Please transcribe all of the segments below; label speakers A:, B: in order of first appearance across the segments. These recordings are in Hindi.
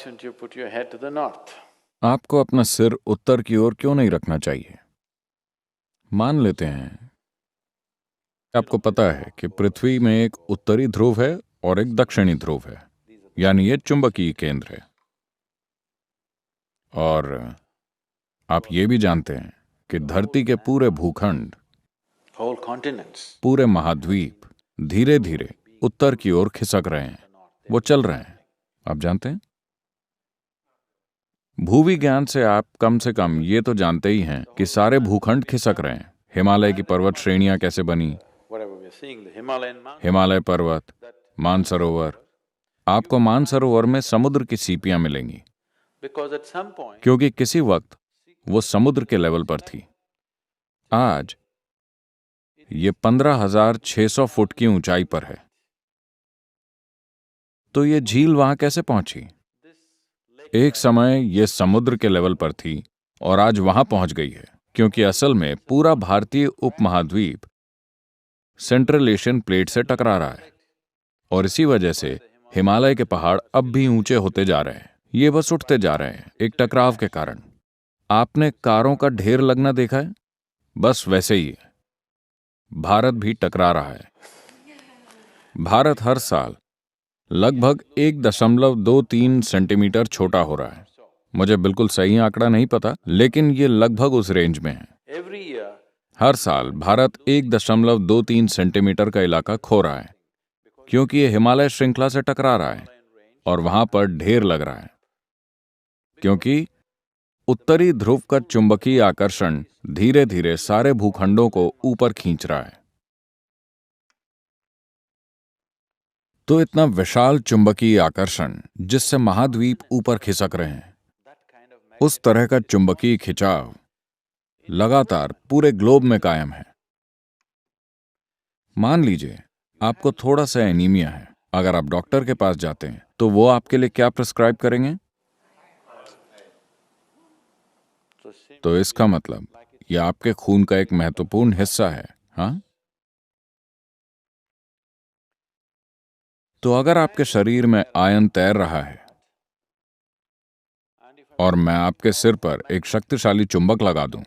A: shouldn't you put your head to the north?
B: आपको अपना सिर उत्तर की ओर क्यों नहीं रखना चाहिए? मान लेते हैं आपको पता है कि पृथ्वी में एक उत्तरी ध्रुव है और एक दक्षिणी ध्रुव है, यानी ये चुंबकीय केंद्र है। और आप ये भी जानते हैं कि धरती के पूरे भूखंड,
A: Whole continents.
B: पूरे महाद्वीप धीरे धीरे उत्तर की ओर खिसक रहे हैं, वो चल रहे हैं। आप जानते हैं, भूविज्ञान से आप कम से कम ये तो जानते ही हैं कि सारे भूखंड खिसक रहे हैं। हिमालय की पर्वत श्रेणियां कैसे बनी,
A: Whatever we are seeing, the Himalayan mountains.
B: Himalaya पर्वत, मानसरोवर। आपको मानसरोवर में समुद्र की सीपियां मिलेंगी,
A: Because at some point,
B: क्योंकि किसी वक्त वो समुद्र के लेवल पर थी। आज ये 15,600 फुट की ऊंचाई पर है। तो ये झील वहां कैसे पहुंची? एक समय ये समुद्र के लेवल पर थी और आज वहां पहुंच गई है, क्योंकि असल में पूरा भारतीय उपमहाद्वीप सेंट्रल एशियन प्लेट से टकरा रहा है और इसी वजह से हिमालय के पहाड़ अब भी ऊंचे होते जा रहे हैं। ये बस उठते जा रहे हैं एक टकराव के कारण। आपने कारों का ढेर लगना देखा है? बस वैसे ही है, भारत भी टकरा रहा है। भारत हर साल लगभग 1.23 सेंटीमीटर छोटा हो रहा है। मुझे बिल्कुल सही आंकड़ा नहीं पता, लेकिन ये लगभग उस रेंज में है।
A: every year,
B: हर साल भारत 1.23 सेंटीमीटर का इलाका खो रहा है, क्योंकि ये हिमालय श्रृंखला से टकरा रहा है और वहां पर ढेर लग रहा है, क्योंकि उत्तरी ध्रुव का चुंबकीय आकर्षण धीरे धीरे सारे भूखंडों को ऊपर खींच रहा है। तो इतना विशाल चुंबकीय आकर्षण जिससे महाद्वीप ऊपर खिसक रहे हैं, उस तरह का चुंबकीय खिंचाव लगातार पूरे ग्लोब में कायम है। मान लीजिए आपको थोड़ा सा एनीमिया है। अगर आप डॉक्टर के पास जाते हैं तो वो आपके लिए क्या प्रिस्क्राइब करेंगे? तो इसका मतलब यह आपके खून का एक महत्वपूर्ण हिस्सा है। हाँ, तो अगर आपके शरीर में आयन तैर रहा है और मैं आपके सिर पर एक शक्तिशाली चुंबक लगा दूं,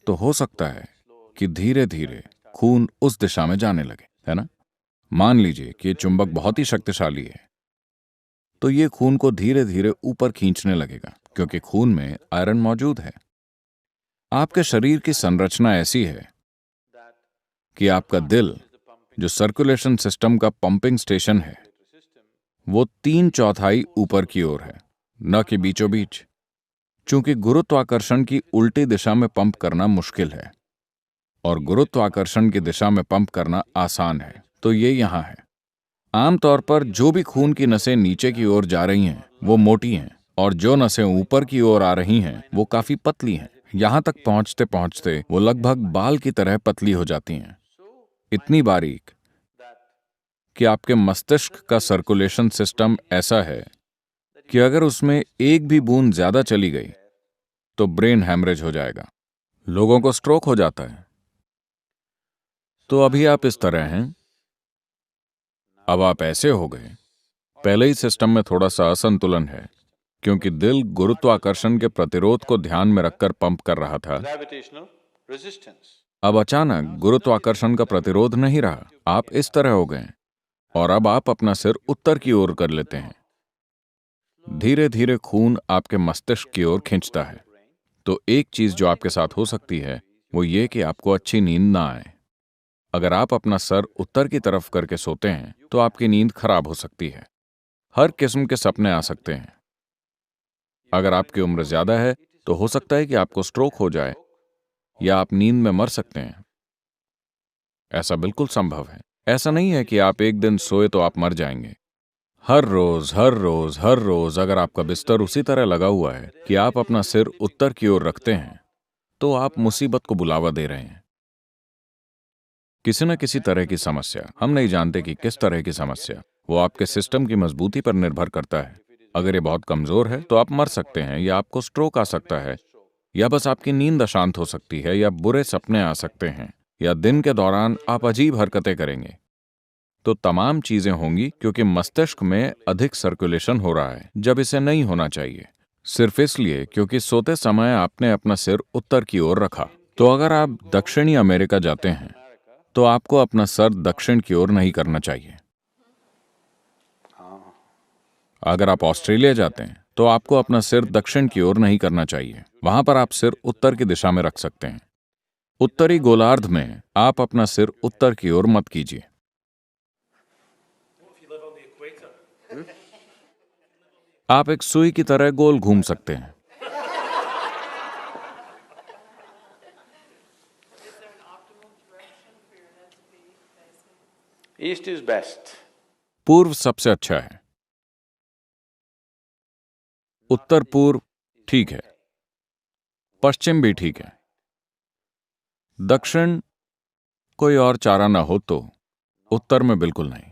B: तो हो सकता है कि धीरे धीरे खून उस दिशा में जाने लगे, है ना? मान लीजिए कि ये चुंबक बहुत ही शक्तिशाली है, तो ये खून को धीरे धीरे ऊपर खींचने लगेगा, क्योंकि खून में आयरन मौजूद है। आपके शरीर की संरचना ऐसी है कि आपका दिल, जो सर्कुलेशन सिस्टम का पंपिंग स्टेशन है, वो 3/4 ऊपर की ओर है, न कि बीचों बीच। चूंकि गुरुत्वाकर्षण की उल्टी दिशा में पंप करना मुश्किल है और गुरुत्वाकर्षण की दिशा में पंप करना आसान है, तो ये यहां है। आमतौर पर जो भी खून की नसें नीचे की ओर जा रही हैं वो मोटी हैं, और जो नसें ऊपर की ओर आ रही हैं वो काफी पतली हैं। यहां तक पहुंचते पहुंचते वो लगभग बाल की तरह पतली हो जाती हैं, इतनी बारीक कि आपके मस्तिष्क का सर्कुलेशन सिस्टम ऐसा है कि अगर उसमें एक भी बूंद ज्यादा चली गई तो ब्रेन हैमरेज हो जाएगा, लोगों को स्ट्रोक हो जाता है। तो अभी आप इस तरह हैं, अब आप ऐसे हो गए। पहले ही सिस्टम में थोड़ा सा असंतुलन है, क्योंकि दिल गुरुत्वाकर्षण के प्रतिरोध को ध्यान में रखकर पंप कर रहा था।
A: gravitational resistance.
B: अब अचानक गुरुत्वाकर्षण का प्रतिरोध नहीं रहा, आप इस तरह हो गए और अब आप अपना सिर उत्तर की ओर कर लेते हैं। धीरे धीरे खून आपके मस्तिष्क की ओर खींचता है। तो एक चीज जो आपके साथ हो सकती है वो ये कि आपको अच्छी नींद ना आए। अगर आप अपना सर उत्तर की तरफ करके सोते हैं तो आपकी नींद खराब हो सकती है। हर किस्म के सपने आ सकते हैं। अगर आपकी उम्र ज्यादा है तो हो सकता है कि आपको स्ट्रोक हो जाए या आप नींद में मर सकते हैं। ऐसा बिल्कुल संभव है। ऐसा नहीं है कि आप एक दिन सोए तो आप मर जाएंगे। हर रोज अगर आपका बिस्तर उसी तरह लगा हुआ है कि आप अपना सिर उत्तर की ओर रखते हैं तो आप मुसीबत को बुलावा दे रहे हैं। किसी न किसी तरह की समस्या, हम नहीं जानते कि किस तरह की समस्या, वो आपके सिस्टम की मजबूती पर निर्भर करता है। अगर ये बहुत कमजोर है तो आप मर सकते हैं, या आपको स्ट्रोक आ सकता है, या बस आपकी नींद अशांत हो सकती है, या बुरे सपने आ सकते हैं, या दिन के दौरान आप अजीब हरकतें करेंगे। तो तमाम चीजें होंगी क्योंकि मस्तिष्क में अधिक सर्कुलेशन हो रहा है जब इसे नहीं होना चाहिए, सिर्फ इसलिए क्योंकि सोते समय आपने अपना सिर उत्तर की ओर रखा। तो अगर आप दक्षिणी अमेरिका जाते हैं तो आपको अपना सर दक्षिण की ओर नहीं करना चाहिए। अगर आप ऑस्ट्रेलिया जाते हैं तो आपको अपना सिर दक्षिण की ओर नहीं करना चाहिए, वहां पर आप सिर उत्तर की दिशा में रख सकते हैं। उत्तरी गोलार्ध में आप अपना सिर उत्तर की ओर मत कीजिए। आप एक सुई की तरह गोल घूम सकते हैं।
A: East is best.
B: पूर्व सबसे अच्छा है, उत्तर पूर्व ठीक है, पश्चिम भी ठीक है, दक्षिण कोई और चारा ना हो तो उत्तर में बिल्कुल नहीं।